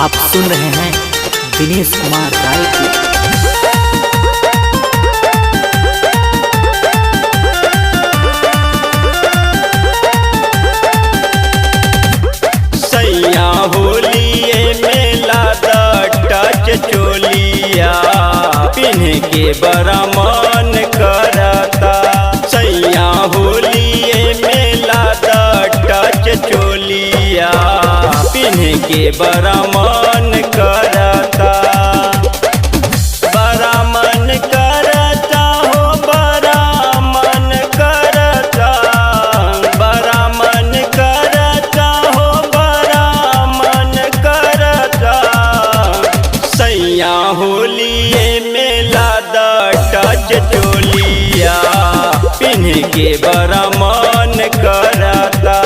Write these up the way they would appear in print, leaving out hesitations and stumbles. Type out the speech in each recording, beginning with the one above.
आप सुन रहे हैं दिनेश कुमार राय को। सैया होलिए मेला टच चोलिया पिन्ह के बड़ा मन करता। सैया होलिए मेला टच चोलिया पिन्ह के बड़ा मन करता। बड़ा मन करता हो बड़ा मन करता। बड़ा मन करता हो बड़ा मन करता। सैया होलिए मेला टच चोलिया पिन्ह के बड़ा मन करता।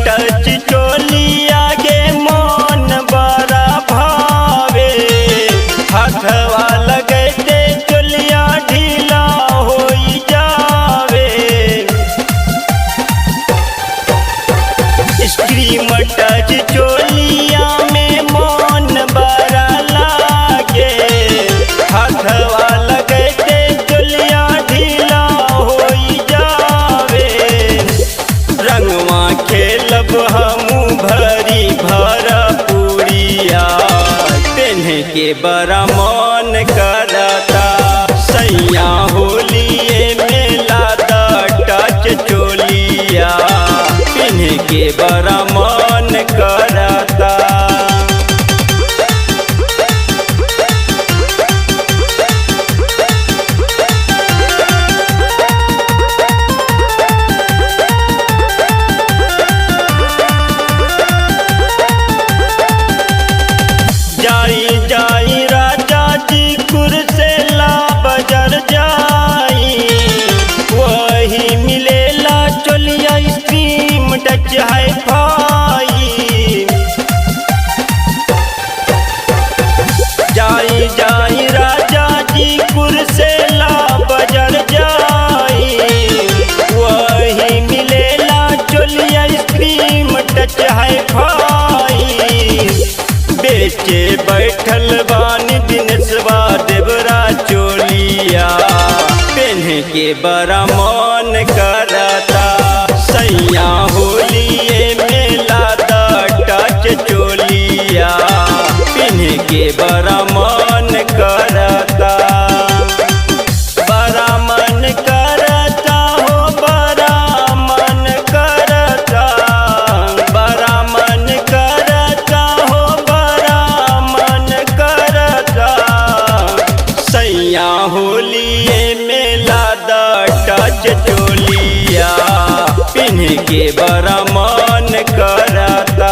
टच चोलिया के मन बड़ा भावे। हाथवा लगते चोलिया ढीला हो जावे। स्क्रीम टच चोलिया में मन बड़ा लागे। हाथवा लगते चोलिया ढीला हो जावे। रंगवा खेलब हमू भरी भरा पूरिया पिन्ह के बड़ा मन करता। सैया होलिए मेला टच चोलिया पिन्ह के बड़ा मन करता। जाई जाई राजा जी कुर्सेला बजर जाई। वही मिलेला चोलिया स्क्रीम टच हाई फाई। जाई जाई राजा जी कुर्सेला बजर जाई। वही मिलेला चोलिया स्क्रीम टच हाई फाई। बेचे बैठल बानी दिनेशवा देवरा चोलिया पिन्ह के बड़ा मन करता। सैया होलिए मेला टच चोलिया पिन्ह के बड़ा मन करता। बड़ा मन करता हो बड़ा मन करता। बड़ा मन करता हो बड़ा मन करता। सैया होलिए मेला टच चोलिया पिन्ह के बड़ा मन करता।